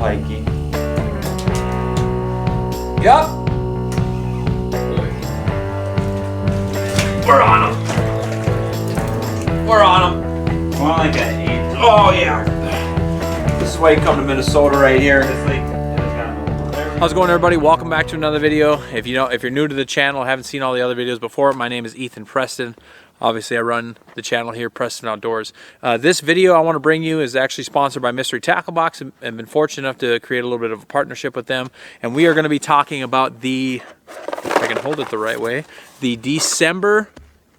pikey. Yup. We're on him. We're on him. More like an 8. Oh yeah. This is why you come to Minnesota right here. How's it going, everybody? Welcome back to another video. If you're new to the channel, haven't seen all the other videos before, my name is Ethan Preston. Obviously, I run the channel here, Preston Outdoors. This video I want to bring you is actually sponsored by Mystery Tackle Box. I've been fortunate enough to create a little bit of a partnership with them, and we are going to be talking about the, if I can hold it the right way, the December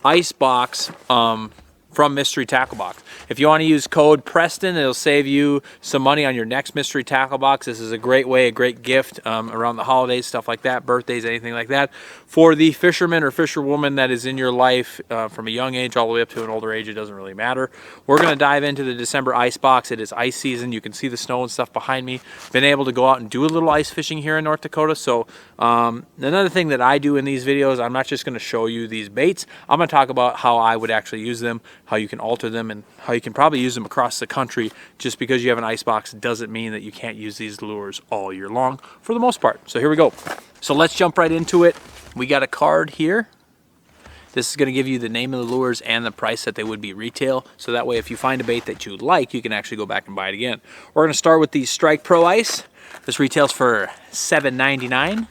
Ice Box from Mystery Tackle Box. If you want to use code Preston, it'll save you some money on your next Mystery Tackle Box. This is a great way, a great gift around the holidays, stuff like that, birthdays, anything like that, for the fisherman or fisherwoman that is in your life from a young age all the way up to an older age. It doesn't really matter. We're going to dive into the December Ice Box. It is ice season. You can see the snow and stuff behind me. Been able to go out and do a little ice fishing here in North Dakota. So another thing that I do in these videos, I'm not just going to show you these baits. I'm going to talk about how I would actually use them, how you can alter them, and how you can probably use them across the country. Just because you have an ice box doesn't mean that you can't use these lures all year long for the most part. So here we go. So let's jump right into it. We got a card here. This is going to give you the name of the lures and the price that they would be retail. So that way if you find a bait that you like, you can actually go back and buy it again. We're going to start with the Strike Pro Ice. This retails for $7.99,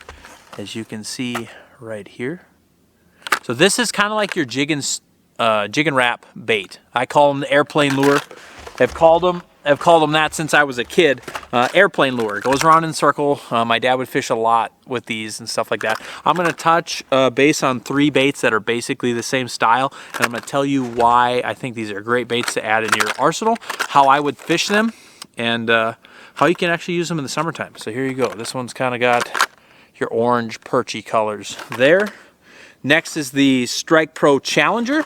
as you can see right here. So this is kind of like your jig and wrap bait. I call them the airplane lure. I've called them that since I was a kid. Airplane lure. It goes around in a circle. My dad would fish a lot with these and stuff like that. I'm going to touch base on 3 baits that are basically the same style, and I'm going to tell you why I think these are great baits to add in your arsenal, how I would fish them, and how you can actually use them in the summertime. So here you go. This one's kind of got your orange perchy colors there. Next is the Strike Pro Challenger.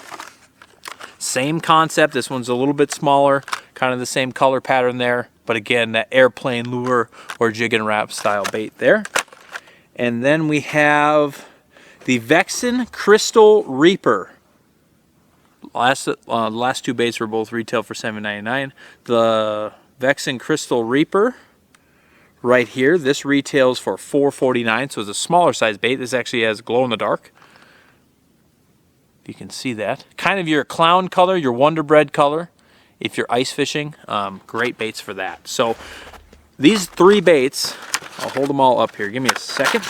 Same concept. This one's a little bit smaller, kind of the same color pattern there, but again, that airplane lure or jig and wrap style bait there. And then we have the Vexin Crystal Reaper. Last 2 baits were both retail for $7.99. The Vexin Crystal Reaper right here, this retails for $4.49, so it's a smaller size bait. This actually has glow in the dark. You can see that. Kind of your clown color, your Wonder Bread color. If you're ice fishing, great baits for that. So these 3 baits, I'll hold them all up here. Give me a second.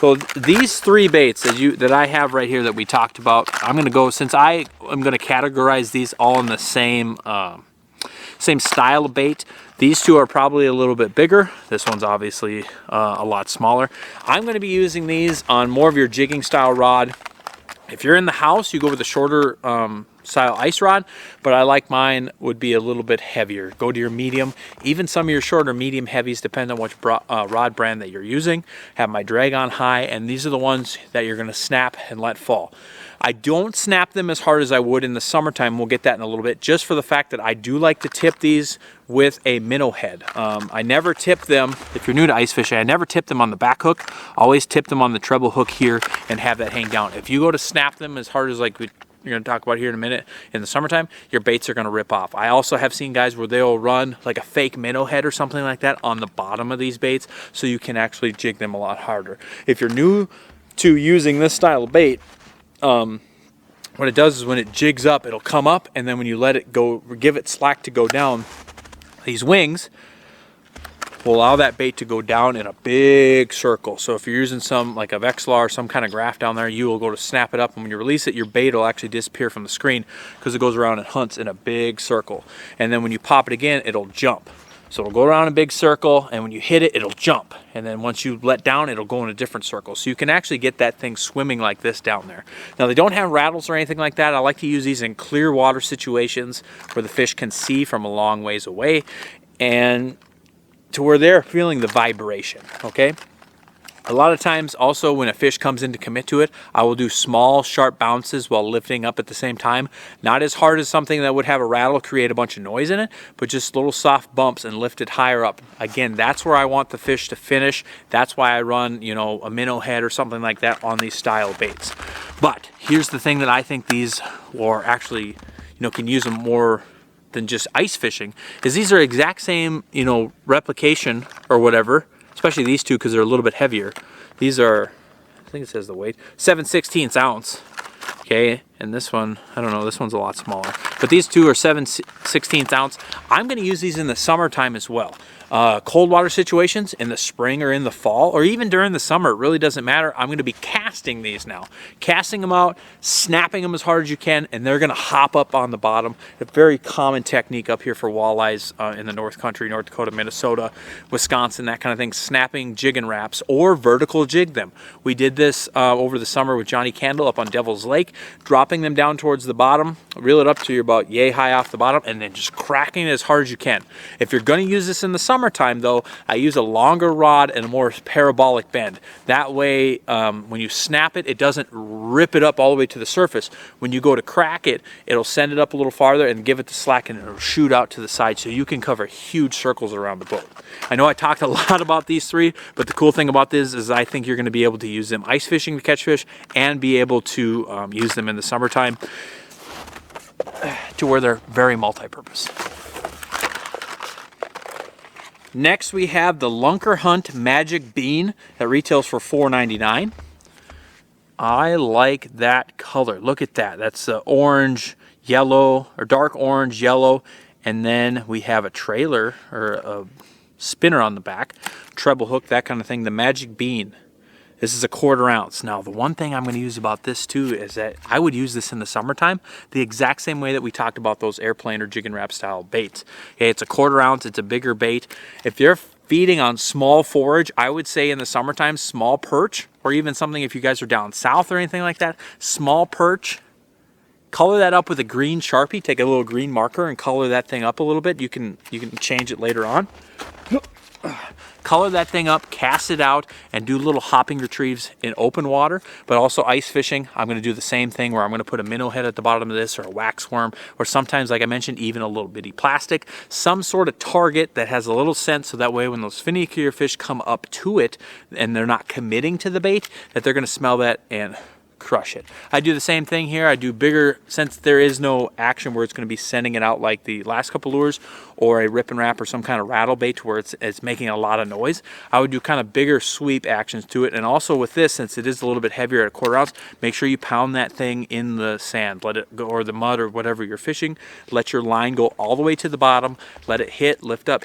So these 3 baits that I have right here that we talked about, I'm going to go, since I am going to categorize these all in the same style of bait. These 2 are probably a little bit bigger. This one's obviously a lot smaller. I'm going to be using these on more of your jigging style rod. If you're in the house, you go with a shorter style ice rod, but I like mine would be a little bit heavier. Go to your medium. Even some of your shorter medium heavies, depend on which rod brand that you're using. Have my drag on high, and these are the ones that you're going to snap and let fall. I don't snap them as hard as I would in the summertime. We'll get that in a little bit, just for the fact that I do like to tip these with a minnow head. I never tip them, if you're new to ice fishing, I never tip them on the back hook. Always tip them on the treble hook here and have that hang down. If you go to snap them as hard as like you're going to talk about here in a minute in the summertime, your baits are going to rip off. I also have seen guys where they'll run like a fake minnow head or something like that on the bottom of these baits, so you can actually jig them a lot harder. If you're new to using this style of bait, what it does is when it jigs up, it'll come up, and then when you let it go, give it slack to go down, these wings will allow that bait to go down in a big circle. So if you're using some like a Vexlar or some kind of graph down there, you will go to snap it up, and when you release it, your bait will actually disappear from the screen because it goes around and hunts in a big circle. And then when you pop it again, it'll jump. So it'll go around a big circle, and when you hit it, it'll jump. And then once you let down, it'll go in a different circle. So you can actually get that thing swimming like this down there. Now, they don't have rattles or anything like that. I like to use these in clear water situations where the fish can see from a long ways away, and to where they're feeling the vibration, okay? A lot of times also when a fish comes in to commit to it, I will do small sharp bounces while lifting up at the same time. Not as hard as something that would have a rattle, create a bunch of noise in it, but just little soft bumps and lift it higher up. Again, that's where I want the fish to finish. That's why I run, you know, a minnow head or something like that on these style baits. But here's the thing that I think these, or actually, you know, can use them more than just ice fishing is these are exact same, you know, replication or whatever, especially these two because they're a little bit heavier. These are, I think it says the weight, 7/16 ounce. Okay, and this one, I don't know, this one's a lot smaller. But these two are 7/16 ounce. I'm gonna use these in the summertime as well. Cold water situations in the spring or in the fall, or even during the summer, it really doesn't matter. I'm gonna be casting these now. Casting them out, snapping them as hard as you can, and they're gonna hop up on the bottom. A very common technique up here for walleyes in the North Country, North Dakota, Minnesota, Wisconsin, that kind of thing, snapping jig and wraps or vertical jig them. We did this over the summer with Johnny Candle up on Devil's Lake, dropping them down towards the bottom, reel it up to you're about yay high off the bottom, and then just cracking it as hard as you can. If you're gonna use this in the summertime though, I use a longer rod and a more parabolic bend. That way, when you snap it, it doesn't rip it up all the way to the surface. When you go to crack it, it'll send it up a little farther and give it the slack, and it'll shoot out to the side so you can cover huge circles around the boat. I know I talked a lot about these three, but the cool thing about this is I think you're gonna be able to use them ice fishing to catch fish and be able to use them in the summertime to where they're very multi-purpose. Next we have the Lunker Hunt Magic Bean that retails for $4.99. I like that color. Look at that. That's the orange, yellow, or dark orange, yellow, and then we have a trailer or a spinner on the back, treble hook, that kind of thing. The Magic Bean. This is a 1/4 ounce. Now, the one thing I'm going to use about this too is that I would use this in the summertime the exact same way that we talked about those airplane or jig and wrap style baits. Okay, it's a 1/4 ounce. It's a bigger bait. If you're feeding on small forage, I would say in the summertime, small perch, or even something if you guys are down south or anything like that, small perch. Color that up with a green Sharpie. Take a little green marker and color that thing up a little bit. You can change it later on. Color that thing up, cast it out, and do little hopping retrieves in open water, but also ice fishing. I'm going to do the same thing where I'm going to put a minnow head at the bottom of this, or a wax worm, or sometimes, like I mentioned, even a little bitty plastic. Some sort of target that has a little scent, so that way when those finickier fish come up to it and they're not committing to the bait, that they're going to smell that and crush it. I do the same thing here. I do bigger, since there is no action where it's going to be sending it out like the last couple lures, or a rip and wrap or some kind of rattle bait where it's making a lot of noise. I would do kind of bigger sweep actions to it. And also with this, since it is a little bit heavier at a 1/4 ounce, make sure you pound that thing in the sand, let it go, or the mud or whatever you're fishing. Let your line go all the way to the bottom, let it hit, lift up,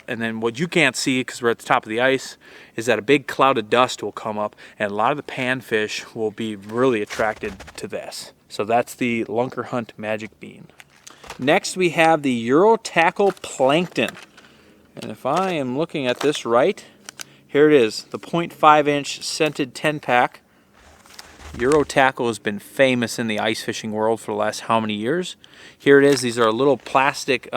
and then what you can't see because we're at the top of the ice is that a big cloud of dust will come up, and a lot of the panfish will be really attracted to this. So that's the Lunker Hunt Magic Bean. Next we have the Euro Tackle Plankton. And if I am looking at this right, here it is, the 0.5 inch scented 10 pack. Euro Tackle has been famous in the ice fishing world for the last how many years? Here it is. These are little plastic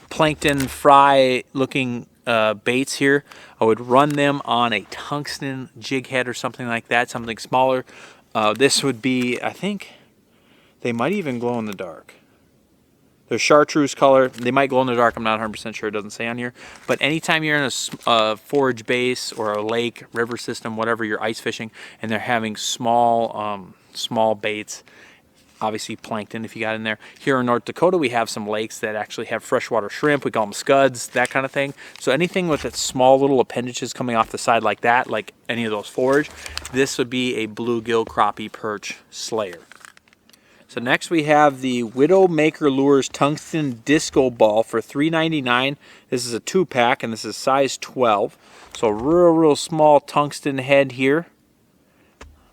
plankton fry looking baits here. I would run them on a tungsten jig head or something like that, something smaller. This would be, I think, they might even glow in the dark. They're chartreuse color. They might glow in the dark. I'm not 100% sure. It doesn't say on here. But anytime you're in a forage base or a lake, river system, whatever you're ice fishing, and they're having small baits, obviously plankton if you got in there. Here in North Dakota, we have some lakes that actually have freshwater shrimp. We call them scuds, that kind of thing. So anything with its small little appendages coming off the side like that, like any of those forage, this would be a bluegill, crappie, perch slayer. So next we have the Widowmaker Lures Tungsten Disco Ball for $3.99. This is a 2-pack and this is size 12. So real small tungsten head here.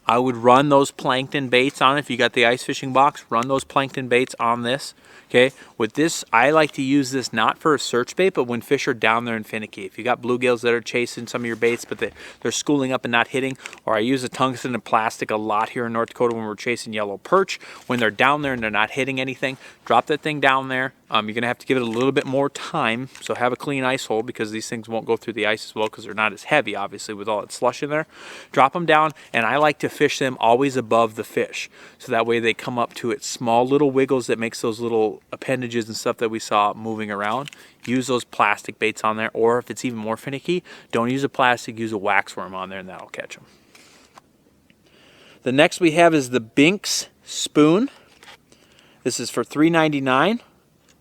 I would run those plankton baits on it. If you got the ice fishing box, run those plankton baits on this. Okay, with this, I like to use this not for a search bait, but when fish are down there and finicky. If you got bluegills that are chasing some of your baits, but they're schooling up and not hitting, or I use a tungsten and plastic a lot here in North Dakota when we're chasing yellow perch. When they're down there and they're not hitting anything, drop that thing down there. You're going to have to give it a little bit more time, so have a clean ice hole because these things won't go through the ice as well because they're not as heavy, obviously, with all that slush in there. Drop them down, and I like to fish them always above the fish, so that way they come up to it. Small little wiggles that makes those little appendages and stuff that we saw moving around. Use those plastic baits on there, or if it's even more finicky, don't use a plastic, use a wax worm on there, and that'll catch them. The next we have is the Binks Spoon. This is for $3.99.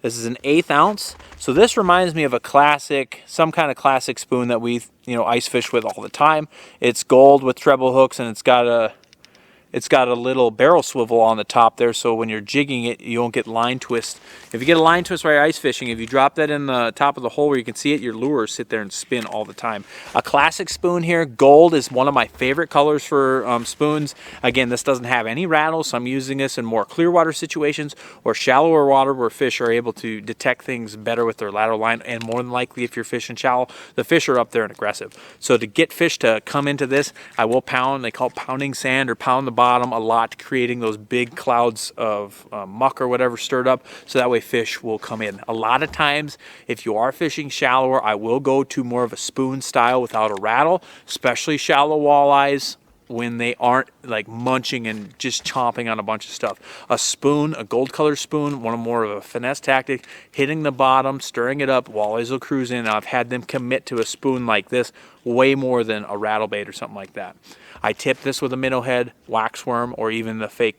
This is an 1/8 ounce. So this reminds me of a classic, some kind of classic spoon that we, ice fish with all the time. It's gold with treble hooks, and it's got a little barrel swivel on the top there, so when you're jigging it, you won't get line twist. If you get a line twist while you're ice fishing, if you drop that in the top of the hole where you can see it, your lure will sit there and spin all the time. A classic spoon here. Gold is one of my favorite colors for spoons. Again, this doesn't have any rattles, so I'm using this in more clear water situations or shallower water where fish are able to detect things better with their lateral line, and more than likely if you're fishing shallow, the fish are up there and aggressive. So to get fish to come into this, I will pound, they call it pounding sand, or pound the bottom a lot, creating those big clouds of muck or whatever stirred up, so that way fish will come in. A lot of times if you are fishing shallower, I will go to more of a spoon style without a rattle, especially shallow walleyes when they aren't like munching and just chomping on a bunch of stuff. A spoon, a gold color spoon, one more of a finesse tactic, hitting the bottom, stirring it up, walleyes will cruise in. I've had them commit to a spoon like this way more than a rattle bait or something like that. I tip this with a minnow head, waxworm, or even the fake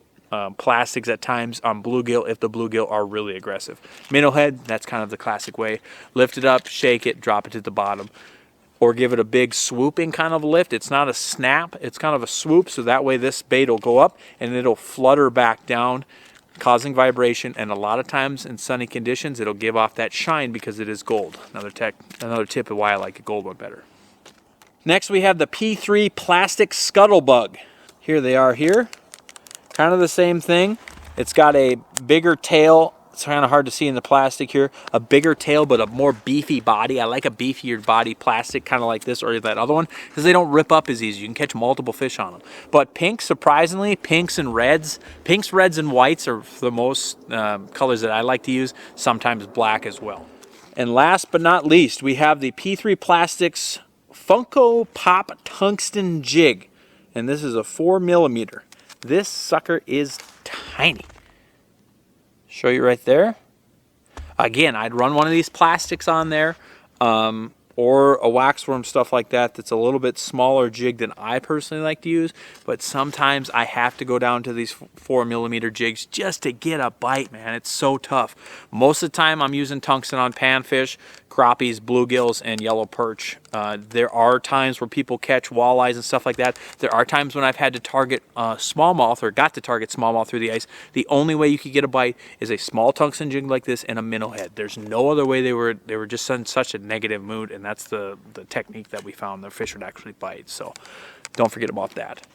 plastics at times on bluegill if the bluegill are really aggressive. Minnow head, that's kind of the classic way. Lift it up, shake it, drop it to the bottom. Or give it a big swooping kind of lift. It's not a snap, it's kind of a swoop, so that way this bait will go up and it'll flutter back down, causing vibration, and a lot of times in sunny conditions it'll give off that shine because it is gold. Another tip of why I like a gold one better. Next we have the P3 Plastic Scuttlebug. Here they are here. Kind of the same thing. It's got a bigger tail. It's kind of hard to see in the plastic here. A bigger tail, but a more beefy body. I like a beefier body plastic, kind of like this or that other one, because they don't rip up as easy. You can catch multiple fish on them. But pink, surprisingly, pinks and reds. Pinks, reds, and whites are the most colors that I like to use. Sometimes black as well. And last but not least, we have the P3 Plastics Funko Pop Tungsten Jig. And this is a 4mm. This sucker is tiny. Show you right there. Again, I'd run one of these plastics on there, or a waxworm, stuff like that, that's a little bit smaller jig than I personally like to use. But sometimes I have to go down to these 4mm jigs just to get a bite, man. It's so tough. Most of the time I'm using tungsten on panfish, crappies, bluegills, and yellow perch. There are times where people catch walleyes and stuff like that. There are times when I've had to target smallmouth, or got to target smallmouth through the ice. The only way you could get a bite is a small tungsten jig like this and a minnow head. There's no other way. They were just in such a negative mood, and that's the technique that we found. The fish would actually bite, so don't forget about that.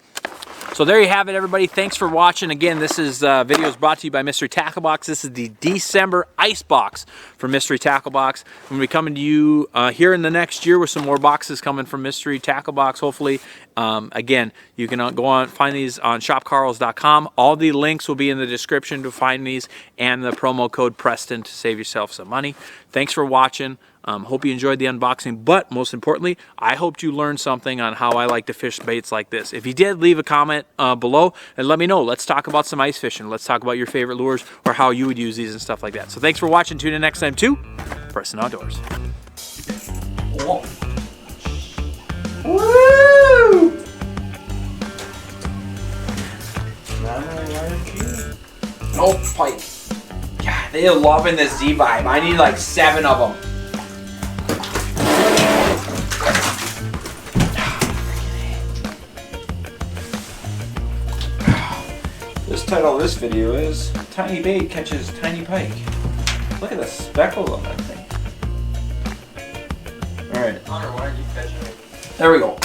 So there you have it, everybody. Thanks for watching. Again, this is video is brought to you by Mystery Tackle Box. This is the December Ice Box from Mystery Tackle Box. I'm going to be coming to you here in the next year with some more boxes coming from Mystery Tackle Box, hopefully. Again, you can go on, find these on shopcarls.com. All the links will be in the description to find these, and the promo code Preston to save yourself some money. Thanks for watching. Hope you enjoyed the unboxing, but most importantly, I hoped you learned something on how I like to fish baits like this. If you did, leave a comment below and let me know. Let's talk about some ice fishing. Let's talk about your favorite lures or how you would use these and stuff like that. So thanks for watching. Tune in next time to Preston Outdoors. Whoa. Woo! No pipe. God, they are loving this Z-Vibe. I need like 7 of them. This title of this video is Tiny Bait Catches Tiny Pike. Look at the speckles on that thing. Alright. There we go.